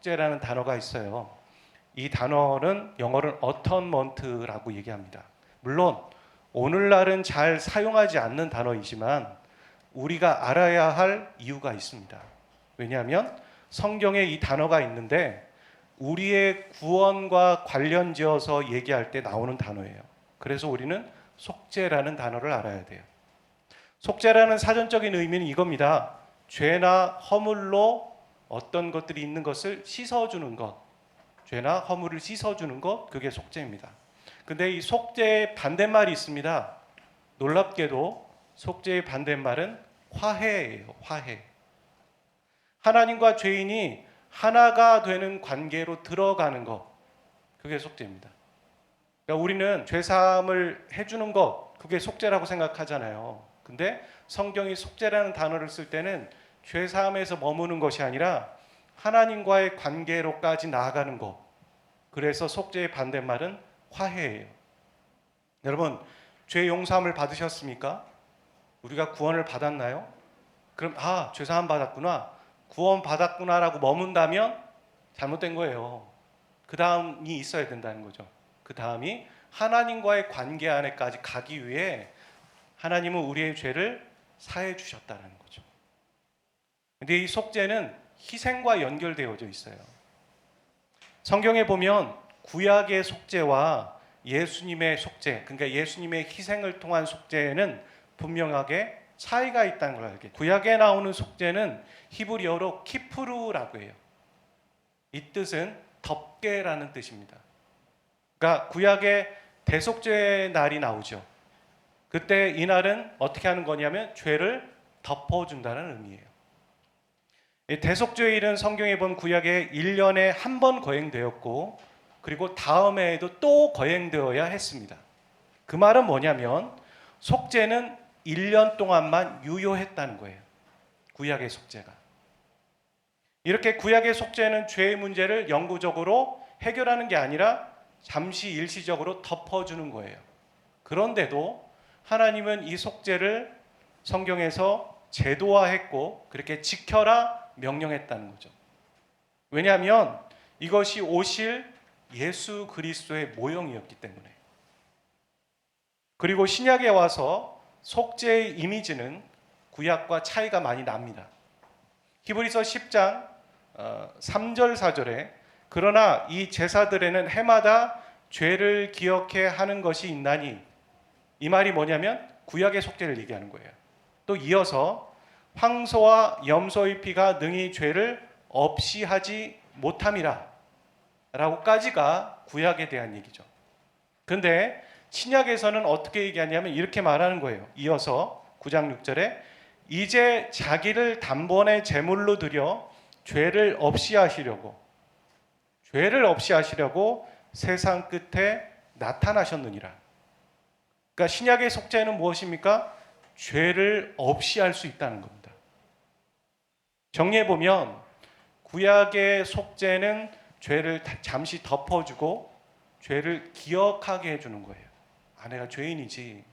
속죄라는 단어가 있어요. 이 단어는 영어로는 atonement라고 얘기합니다. 물론 오늘날은 잘 사용하지 않는 단어이지만 우리가 알아야 할 이유가 있습니다. 왜냐하면 성경에 이 단어가 있는데 우리의 구원과 관련지어서 얘기할 때 나오는 단어예요. 그래서 우리는 속죄라는 단어를 알아야 돼요. 속죄라는 사전적인 의미는 이겁니다. 죄나 허물로 어떤 것들이 있는 것을 씻어주는 것, 죄나 허물을 씻어주는 것, 그게 속죄입니다. 근데 이 속죄의 반대말이 있습니다. 놀랍게도 속죄의 반대말은 화해예요. 화해. 하나님과 죄인이 하나가 되는 관계로 들어가는 것, 그게 속죄입니다. 그러니까 우리는 죄사함을 해주는 것, 그게 속죄라고 생각하잖아요. 근데 성경이 속죄라는 단어를 쓸 때는 죄사함에서 머무는 것이 아니라 하나님과의 관계로까지 나아가는 것. 그래서 속죄의 반대말은 화해예요. 여러분, 죄 용서함을 받으셨습니까? 우리가 구원을 받았나요? 그럼 죄사함 받았구나, 구원 받았구나라고 머문다면 잘못된 거예요. 그 다음이 있어야 된다는 거죠. 그 다음이 하나님과의 관계 안에까지 가기 위해 하나님은 우리의 죄를 사해 주셨다는 거죠. 근데 이 속죄는 희생과 연결되어져 있어요. 성경에 보면 구약의 속죄와 예수님의 속죄, 그러니까 예수님의 희생을 통한 속죄에는 분명하게 차이가 있다는 걸 알게. 구약에 나오는 속죄는 히브리어로 키프루라고 해요. 이 뜻은 덮게라는 뜻입니다. 그러니까 구약에 대속죄의 날이 나오죠. 그때 이 날은 어떻게 하는 거냐면 죄를 덮어준다는 의미예요. 이 대속죄일은 성경에 보면 구약에 1년에 한 번 거행되었고 그리고 다음 해에도 또 거행되어야 했습니다. 그 말은 뭐냐면 속죄는 1년 동안만 유효했다는 거예요. 구약의 속죄가. 이렇게 구약의 속죄는 죄의 문제를 영구적으로 해결하는 게 아니라 잠시 일시적으로 덮어주는 거예요. 그런데도 하나님은 이 속죄를 성경에서 제도화했고 그렇게 지켜라 명령했다는 거죠. 왜냐하면 이것이 오실 예수 그리스도의 모형이었기 때문에. 그리고 신약에 와서 속죄의 이미지는 구약과 차이가 많이 납니다. 히브리서 10장 3절 4절에 그러나 이 제사들에는 해마다 죄를 기억해 하는 것이 있나니, 이 말이 뭐냐면 구약의 속죄를 얘기하는 거예요. 또 이어서 황소와 염소의 피가 능히 죄를 없이 하지 못함이라 라고까지가 구약에 대한 얘기죠. 근데 신약에서는 어떻게 얘기하냐면 이렇게 말하는 거예요. 이어서 9장 6절에 이제 자기를 단번에 제물로 드려 죄를 없이 하시려고 세상 끝에 나타나셨느니라. 그러니까 신약의 속죄는 무엇입니까? 죄를 없이 할 수 있다는 겁니다. 정리해 보면 구약의 속죄는 죄를 잠시 덮어주고 죄를 기억하게 해주는 거예요. 내가 죄인이지.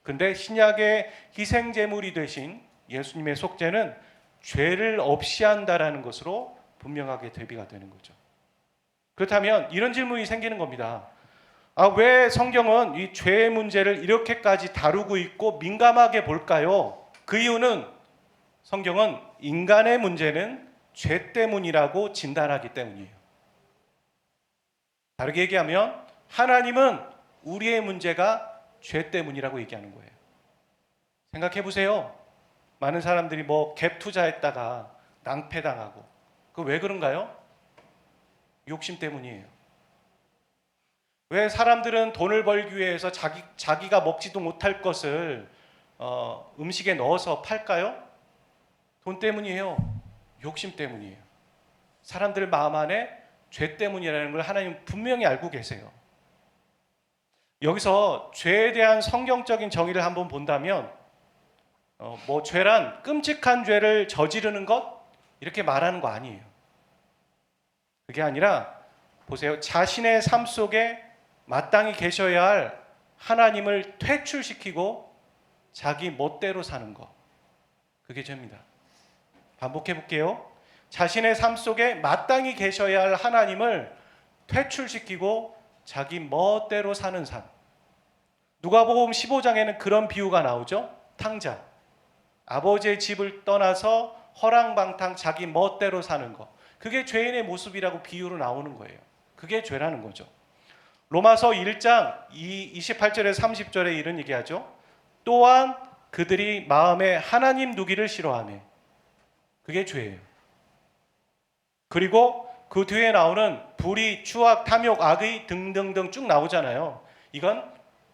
근데 신약의 희생제물이 되신 예수님의 속죄는 죄를 없이 한다라는 것으로 분명하게 대비가 되는 거죠. 그렇다면 이런 질문이 생기는 겁니다. 왜 성경은 이 죄의 문제를 이렇게까지 다루고 있고 민감하게 볼까요? 그 이유는 성경은 인간의 문제는 죄 때문이라고 진단하기 때문이에요. 다르게 얘기하면 하나님은 우리의 문제가 죄 때문이라고 얘기하는 거예요. 생각해 보세요. 많은 사람들이 갭 투자했다가 낭패당하고, 그 왜 그런가요? 욕심 때문이에요. 왜 사람들은 돈을 벌기 위해서 자기가 먹지도 못할 것을 음식에 넣어서 팔까요? 돈 때문이에요. 욕심 때문이에요. 사람들 마음 안에 죄 때문이라는 걸 하나님 분명히 알고 계세요. 여기서 죄에 대한 성경적인 정의를 한번 본다면 죄란 끔찍한 죄를 저지르는 것, 이렇게 말하는 거 아니에요. 그게 아니라 보세요. 자신의 삶 속에 마땅히 계셔야 할 하나님을 퇴출시키고 자기 멋대로 사는 것, 그게 죄입니다. 반복해 볼게요. 자신의 삶 속에 마땅히 계셔야 할 하나님을 퇴출시키고 자기 멋대로 사는 삶. 누가복음 15장에는 그런 비유가 나오죠. 탕자. 아버지의 집을 떠나서 허랑방탕 자기 멋대로 사는 것. 그게 죄인의 모습이라고 비유로 나오는 거예요. 그게 죄라는 거죠. 로마서 1장 28절에 30절에 이런 얘기하죠. 또한 그들이 마음에 하나님 두기를 싫어하네. 그게 죄예요. 그리고 그 뒤에 나오는 불의, 추악, 탐욕, 악의 등등등 쭉 나오잖아요. 이건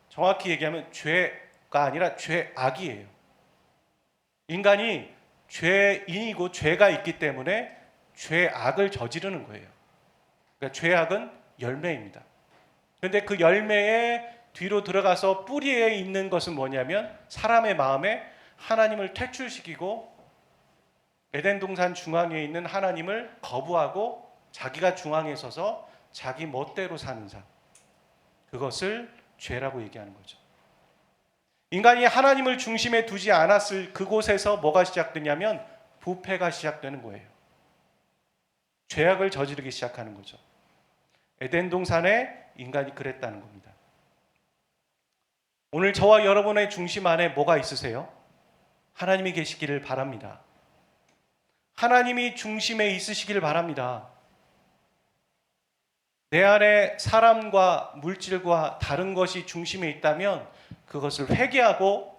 정확히 얘기하면 죄가 아니라 죄악이에요. 인간이 죄인이고 죄가 있기 때문에 죄악을 저지르는 거예요. 그러니까 죄악은 열매입니다. 그런데 그 열매의 뒤로 들어가서 뿌리에 있는 것은 뭐냐면 사람의 마음에 하나님을 퇴출시키고 에덴 동산 중앙에 있는 하나님을 거부하고 자기가 중앙에 서서 자기 멋대로 사는 삶. 그것을 죄라고 얘기하는 거죠. 인간이 하나님을 중심에 두지 않았을 그곳에서 뭐가 시작되냐면 부패가 시작되는 거예요. 죄악을 저지르기 시작하는 거죠. 에덴 동산에 인간이 그랬다는 겁니다. 오늘 저와 여러분의 중심 안에 뭐가 있으세요? 하나님이 계시기를 바랍니다. 하나님이 중심에 있으시기를 바랍니다. 내 안에 사람과 물질과 다른 것이 중심에 있다면 그것을 회개하고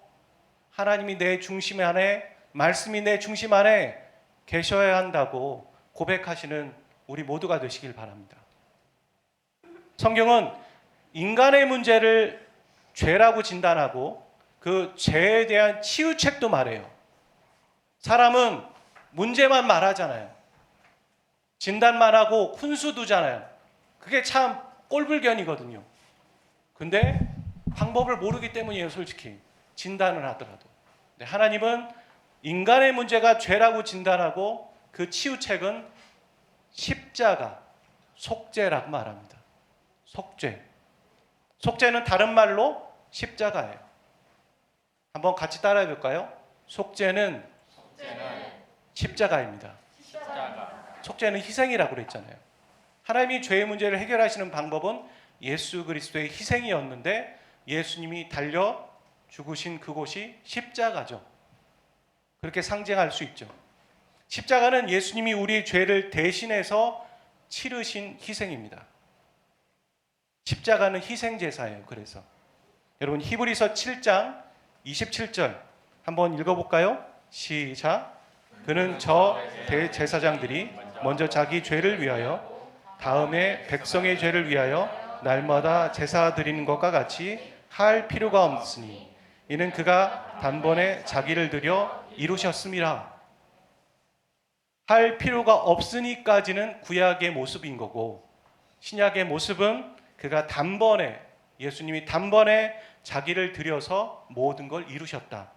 하나님이 내 중심 안에, 말씀이 내 중심 안에 계셔야 한다고 고백하시는 우리 모두가 되시길 바랍니다. 성경은 인간의 문제를 죄라고 진단하고 그 죄에 대한 치유책도 말해요. 사람은 문제만 말하잖아요. 진단만 하고 훈수 두잖아요. 그게 참 꼴불견이거든요. 근데 방법을 모르기 때문이에요, 솔직히. 진단을 하더라도. 하나님은 인간의 문제가 죄라고 진단하고 그 치유책은 십자가, 속죄라고 말합니다. 속죄. 속죄는 다른 말로 십자가예요. 한번 같이 따라해 볼까요? 속죄는 십자가입니다. 속죄는 희생이라고 그랬잖아요. 하나님이 죄의 문제를 해결하시는 방법은 예수 그리스도의 희생이었는데 예수님이 달려 죽으신 그곳이 십자가죠. 그렇게 상징할 수 있죠. 십자가는 예수님이 우리의 죄를 대신해서 치르신 희생입니다. 십자가는 희생제사예요. 그래서 여러분 히브리서 7장 27절 한번 읽어볼까요? 시작. 그는 저 대제사장들이 먼저 자기 죄를 위하여 다음에 백성의 죄를 위하여 날마다 제사 드리는 것과 같이 할 필요가 없으니 이는 그가 단번에 자기를 드려 이루셨음이라. 할 필요가 없으니까지는 구약의 모습인 거고 신약의 모습은 그가 단번에 예수님이 단번에 자기를 드려서 모든 걸 이루셨다.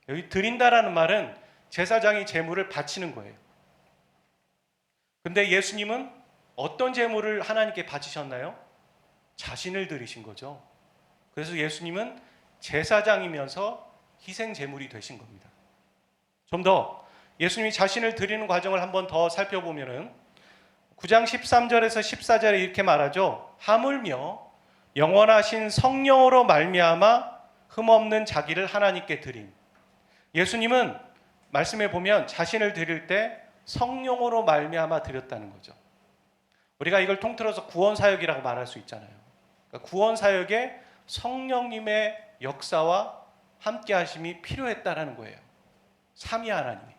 여기 드린다라는 말은 제사장이 제물을 바치는 거예요. 근데 예수님은 어떤 제물을 하나님께 바치셨나요? 자신을 드리신 거죠. 그래서 예수님은 제사장이면서 희생 제물이 되신 겁니다. 좀 더 예수님이 자신을 드리는 과정을 한번 더 살펴보면은 9장 13절에서 14절에 이렇게 말하죠. 하물며 영원하신 성령으로 말미암아 흠없는 자기를 하나님께 드림. 예수님은 말씀에 보면 자신을 드릴 때 성령으로 말미암아 드렸다는 거죠. 우리가 이걸 통틀어서 구원사역이라고 말할 수 있잖아요. 그러니까 구원사역에 성령님의 역사와 함께 하심이 필요했다라는 거예요. 삼위 하나님이.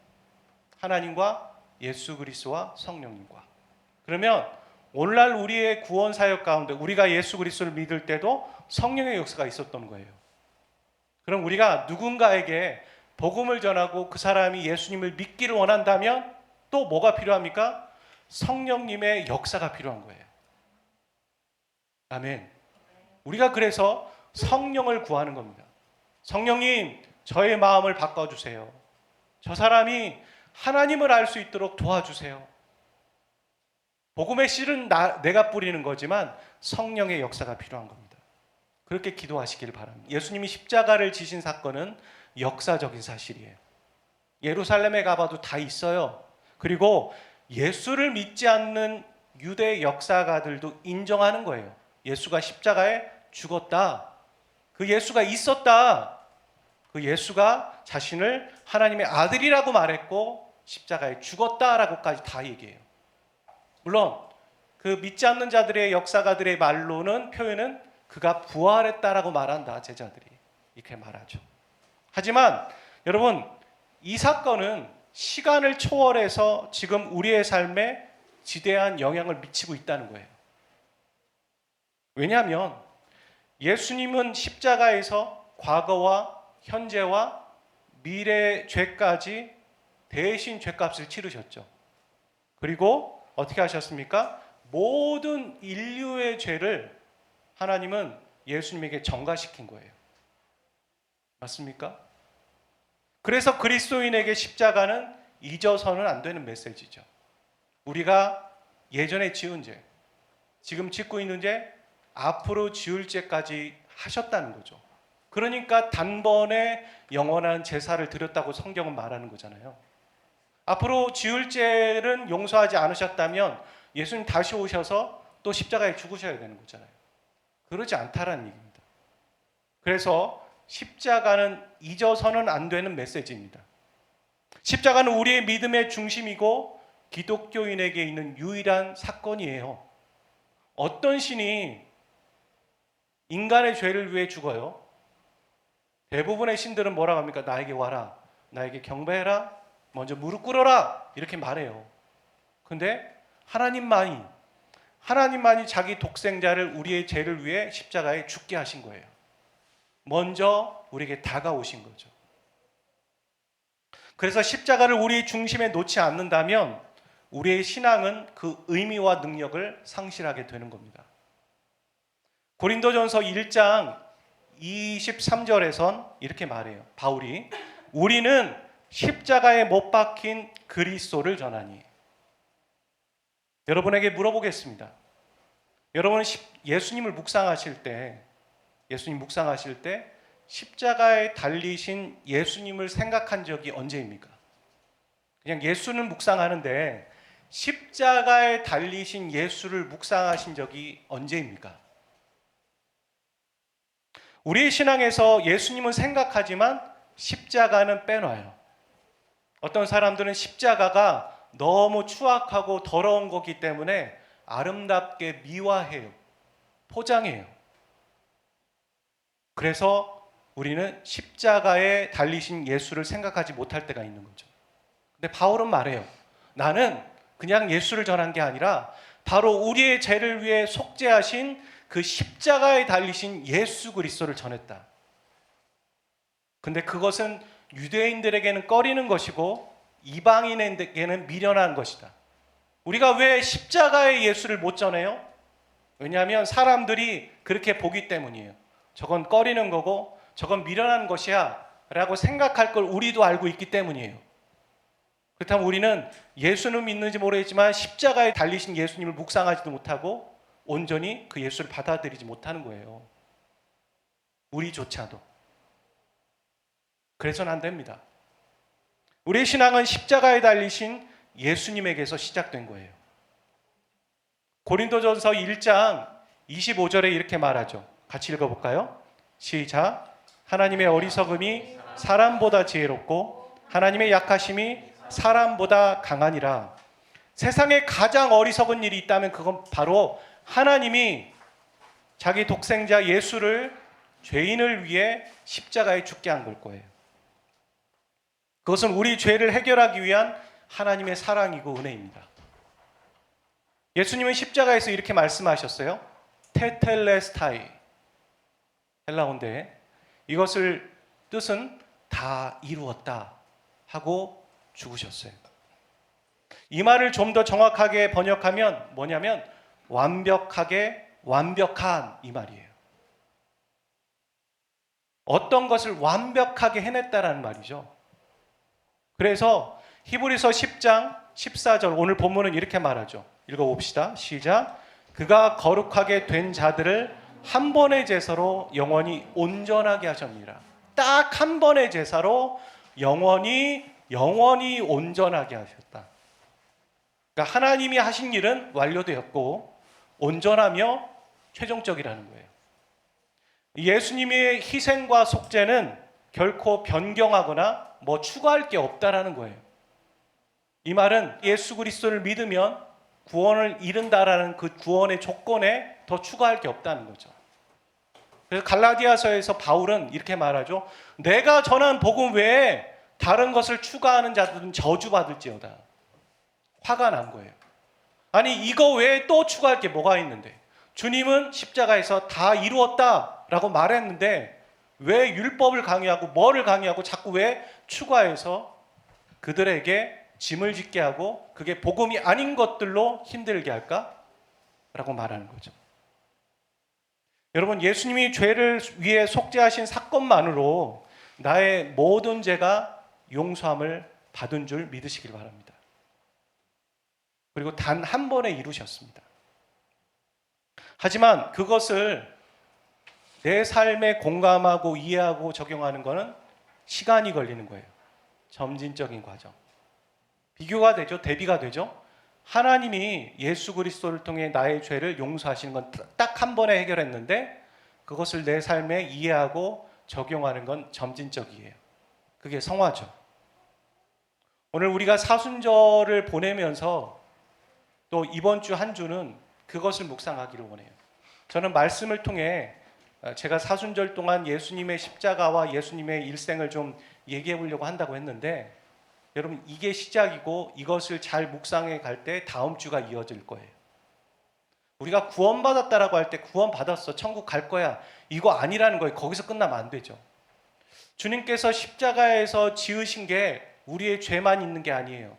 하나님과 예수 그리스도와 성령님과. 그러면 오늘날 우리의 구원사역 가운데 우리가 예수 그리스도를 믿을 때도 성령의 역사가 있었던 거예요. 그럼 우리가 누군가에게 복음을 전하고 그 사람이 예수님을 믿기를 원한다면 또 뭐가 필요합니까? 성령님의 역사가 필요한 거예요. 아멘. 우리가 그래서 성령을 구하는 겁니다. 성령님, 저의 마음을 바꿔주세요. 저 사람이 하나님을 알 수 있도록 도와주세요. 복음의 씨는 내가 뿌리는 거지만 성령의 역사가 필요한 겁니다. 그렇게 기도하시길 바랍니다. 예수님이 십자가를 지신 사건은 역사적인 사실이에요. 예루살렘에 가봐도 다 있어요. 그리고 예수를 믿지 않는 유대 역사가들도 인정하는 거예요. 예수가 십자가에 죽었다. 그 예수가 있었다. 그 예수가 자신을 하나님의 아들이라고 말했고 십자가에 죽었다라고까지 다 얘기해요. 물론 그 믿지 않는 자들의 역사가들의 말로는 표현은 그가 부활했다라고 말한다. 제자들이 이렇게 말하죠. 하지만 여러분, 이 사건은 시간을 초월해서 지금 우리의 삶에 지대한 영향을 미치고 있다는 거예요. 왜냐하면 예수님은 십자가에서 과거와 현재와 미래의 죄까지 대신 죄값을 치르셨죠. 그리고 어떻게 하셨습니까? 모든 인류의 죄를 하나님은 예수님에게 전가시킨 거예요. 맞습니까? 그래서 그리스도인에게 십자가는 잊어서는 안 되는 메시지죠. 우리가 예전에 지은 죄, 지금 짓고 있는 죄, 앞으로 지을 죄까지 하셨다는 거죠. 그러니까 단번에 영원한 제사를 드렸다고 성경은 말하는 거잖아요. 앞으로 지을 죄는 용서하지 않으셨다면 예수님 다시 오셔서 또 십자가에 죽으셔야 되는 거잖아요. 그러지 않다라는 얘기입니다. 그래서 십자가는 잊어서는 안 되는 메시지입니다. 십자가는 우리의 믿음의 중심이고 기독교인에게 있는 유일한 사건이에요. 어떤 신이 인간의 죄를 위해 죽어요? 대부분의 신들은 뭐라고 합니까? 나에게 와라, 나에게 경배해라, 먼저 무릎 꿇어라 이렇게 말해요. 근데 하나님만이 자기 독생자를 우리의 죄를 위해 십자가에 죽게 하신 거예요. 먼저 우리에게 다가오신 거죠. 그래서 십자가를 우리의 중심에 놓지 않는다면 우리의 신앙은 그 의미와 능력을 상실하게 되는 겁니다. 고린도전서 1장 23절에선 이렇게 말해요. 바울이 우리는 십자가에 못 박힌 그리스도를 전하니. 여러분에게 물어보겠습니다. 여러분은 예수님을 묵상하실 때 십자가에 달리신 예수님을 생각한 적이 언제입니까? 그냥 예수는 묵상하는데 십자가에 달리신 예수를 묵상하신 적이 언제입니까? 우리의 신앙에서 예수님은 생각하지만 십자가는 빼놔요. 어떤 사람들은 십자가가 너무 추악하고 더러운 거기 때문에 아름답게 미화해요. 포장해요. 그래서 우리는 십자가에 달리신 예수를 생각하지 못할 때가 있는 거죠. 근데 바울은 말해요. 나는 그냥 예수를 전한 게 아니라 바로 우리의 죄를 위해 속죄하신 그 십자가에 달리신 예수 그리스도를 전했다. 근데 그것은 유대인들에게는 꺼리는 것이고 이방인에게는 미련한 것이다. 우리가 왜 십자가의 예수를 못 전해요? 왜냐하면 사람들이 그렇게 보기 때문이에요. 저건 꺼리는 거고 저건 미련한 것이야 라고 생각할 걸 우리도 알고 있기 때문이에요. 그렇다면 우리는 예수는 믿는지 모르겠지만 십자가에 달리신 예수님을 묵상하지도 못하고 온전히 그 예수를 받아들이지 못하는 거예요. 우리조차도. 그래서는 안 됩니다. 우리의 신앙은 십자가에 달리신 예수님에게서 시작된 거예요. 고린도전서 1장 25절에 이렇게 말하죠. 같이 읽어볼까요? 시작. 하나님의 어리석음이 사람보다 지혜롭고 하나님의 약하심이 사람보다 강하니라. 세상에 가장 어리석은 일이 있다면 그건 바로 하나님이 자기 독생자 예수를 죄인을 위해 십자가에 죽게 한 걸 거예요. 그것은 우리 죄를 해결하기 위한 하나님의 사랑이고 은혜입니다. 예수님은 십자가에서 이렇게 말씀하셨어요. 테텔레스타이. 헬라어인데 이것을 뜻은 다 이루었다 하고 죽으셨어요. 이 말을 좀 더 정확하게 번역하면 뭐냐면 완벽하게 완벽한 이 말이에요. 어떤 것을 완벽하게 해냈다라는 말이죠. 그래서 히브리서 10장 14절 오늘 본문은 이렇게 말하죠. 읽어봅시다. 시작. 그가 거룩하게 된 자들을 한 번의 제사로 영원히 온전하게 하셨느니라. 딱 한 번의 제사로 영원히 온전하게 하셨다. 그러니까 하나님이 하신 일은 완료되었고 온전하며 최종적이라는 거예요. 예수님의 희생과 속죄는 결코 변경하거나 추가할 게 없다라는 거예요. 이 말은 예수 그리스도를 믿으면 구원을 이룬다라는 그 구원의 조건에 더 추가할 게 없다는 거죠. 그래서 갈라디아서에서 바울은 이렇게 말하죠. 내가 전한 복음 외에 다른 것을 추가하는 자들은 저주받을지어다. 화가 난 거예요. 아니 이거 외에 또 추가할 게 뭐가 있는데, 주님은 십자가에서 다 이루었다라고 말했는데 왜 율법을 강요하고 뭐를 강요하고 자꾸 왜 추가해서 그들에게 짐을 짓게 하고 그게 복음이 아닌 것들로 힘들게 할까? 라고 말하는 거죠. 여러분, 예수님이 죄를 위해 속죄하신 사건만으로 나의 모든 죄가 용서함을 받은 줄 믿으시길 바랍니다. 그리고 단 한 번에 이루셨습니다. 하지만 그것을 내 삶에 공감하고 이해하고 적용하는 것은 시간이 걸리는 거예요. 점진적인 과정. 비교가 되죠. 대비가 되죠. 하나님이 예수 그리스도를 통해 나의 죄를 용서하시는 건 딱 한 번에 해결했는데 그것을 내 삶에 이해하고 적용하는 건 점진적이에요. 그게 성화죠. 오늘 우리가 사순절을 보내면서 또 이번 주 한 주는 그것을 묵상하기를 원해요. 저는 말씀을 통해 제가 사순절 동안 예수님의 십자가와 예수님의 일생을 좀 얘기해 보려고 한다고 했는데, 여러분 이게 시작이고 이것을 잘 묵상해 갈 때 다음 주가 이어질 거예요. 우리가 구원받았다라고 할 때 구원받았어, 천국 갈 거야, 이거 아니라는 거예요. 거기서 끝나면 안 되죠. 주님께서 십자가에서 지으신 게 우리의 죄만 있는 게 아니에요.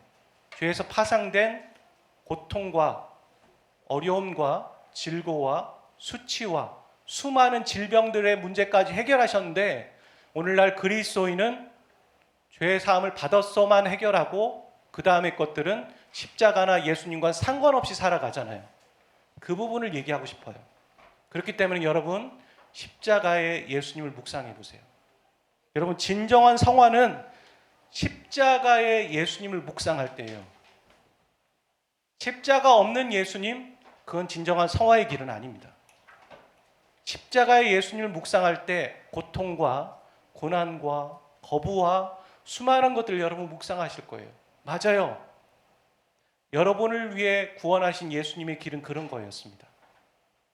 죄에서 파상된 고통과 어려움과 질고와 수치와 수많은 질병들의 문제까지 해결하셨는데, 오늘날 그리스도인은 죄의 사함을 받았어만 해결하고 그 다음의 것들은 십자가나 예수님과 상관없이 살아가잖아요. 그 부분을 얘기하고 싶어요. 그렇기 때문에 여러분, 십자가의 예수님을 묵상해 보세요. 여러분, 진정한 성화는 십자가의 예수님을 묵상할 때예요. 십자가 없는 예수님, 그건 진정한 성화의 길은 아닙니다. 십자가의 예수님을 묵상할 때 고통과 고난과 거부와 수많은 것들을 여러분 묵상하실 거예요. 맞아요. 여러분을 위해 구원하신 예수님의 길은 그런 거였습니다.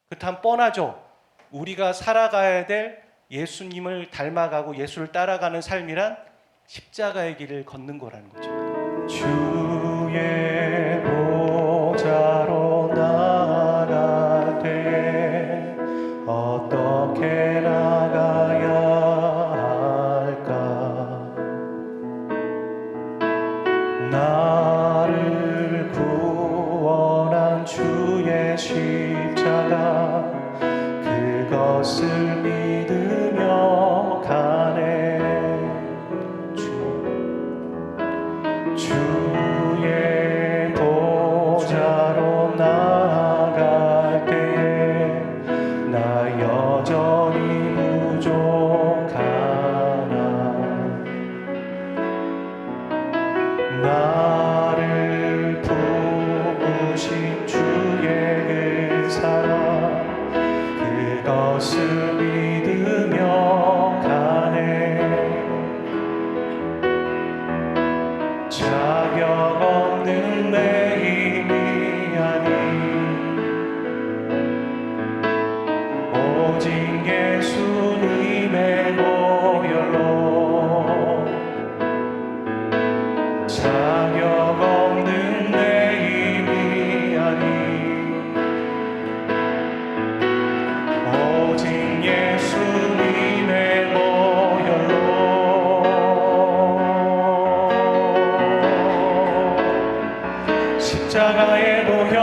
그렇다면 뻔하죠. 우리가 살아가야 될 예수님을 닮아가고 예수를 따라가는 삶이란 십자가의 길을 걷는 거라는 거죠. 주의 보좌로 나갈 때 어떻게 나가야 할까? 나를 구원한 주의 십자가, 그것을 믿으며 가네. 주의 보좌로 나갈 때에 나 여전히 부족하나. 나를 부으신 주의 그 사랑, 그것을 믿으며 가네. 자격 없는 내 힘이 아닌 오직 예수님의 보혈로, 자격 없는 내 힘이 아닌 오직 예수님의 보혈로. 십자가의 보혈,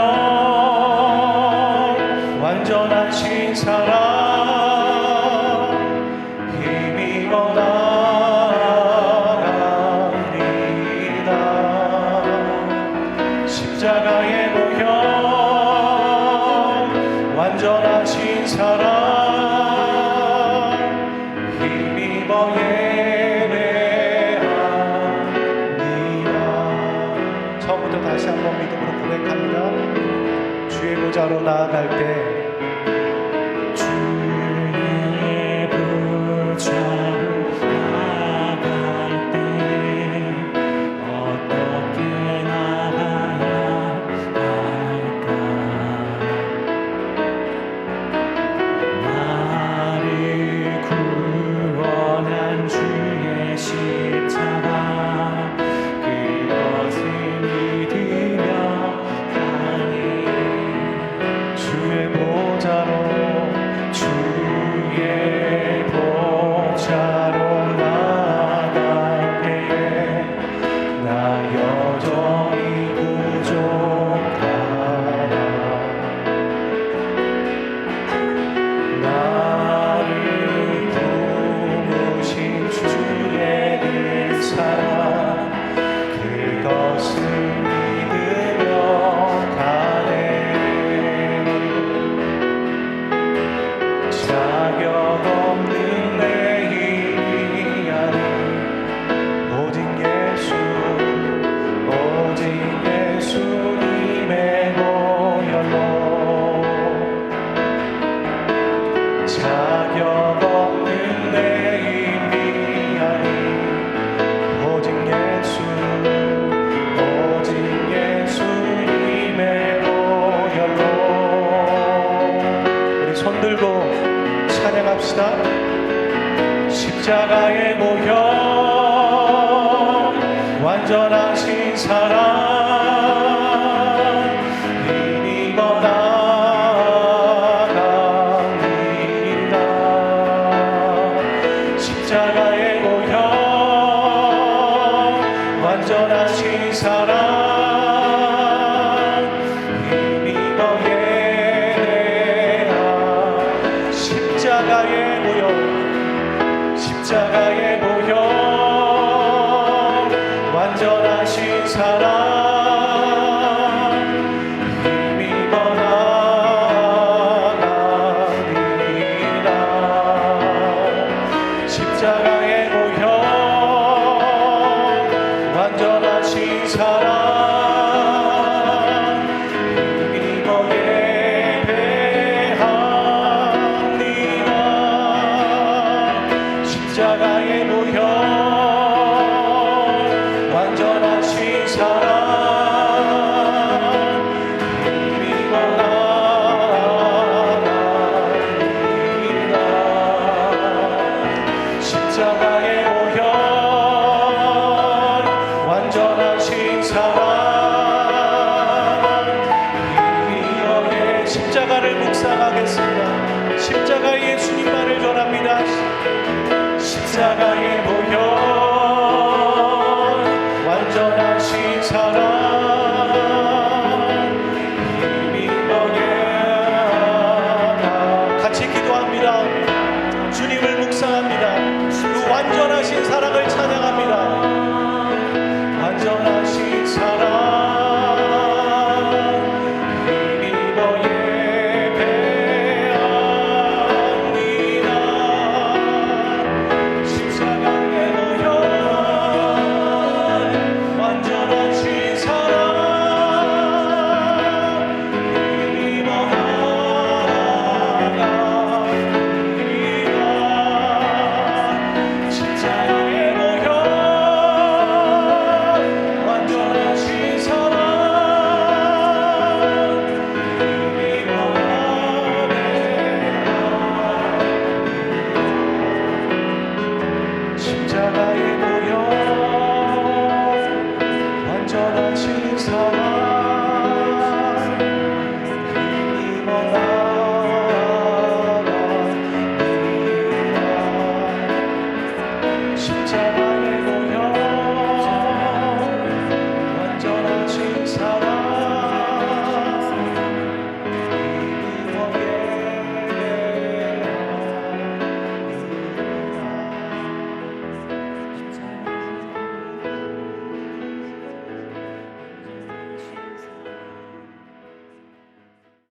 완전하신 사랑, 힘입어 나아가리이다. 십자가의 보혈, 완전하신 사랑, 힘입어 예배합니다. 처음부터 다시 한번 믿음으로 고백. 보좌로 나아갈 때 주의 보좌로 나아갈 때 어떻게 나가야 할까? 나를 구원한 주의 십자가 그것을 믿으며 가네. 주의 보좌로 나아갈 때에 나 여전히 부족하다. 나를 부르신 주의 그 사랑 그것을 믿으며 가네. 자격 없는 내 힘이 아닌 오직 예수님의 보혈로 자격 없는 내 힘이 아닌 오직 예수님의 보혈로. 우리 손 들고 찬양합시다. 십자가의 보혈 완전하신 사랑 힘입어 나아갑니다. 십자가의 보혈 완전하신 사랑 힘입어 예배하. 십자가의 보혈 완전하신 사랑 힘입어 나아갑니다. 십자가의 보혈 완전하신 사랑 힘입어 예배합니다. 십자가의 보혈 완전하신 사랑 힘입어 나아갑니다. 십자가의 보혈 완전하신 사랑 힘입어 십자가를 묵상하겠습니다. 십자가 예수님만을 전합니다. 십자가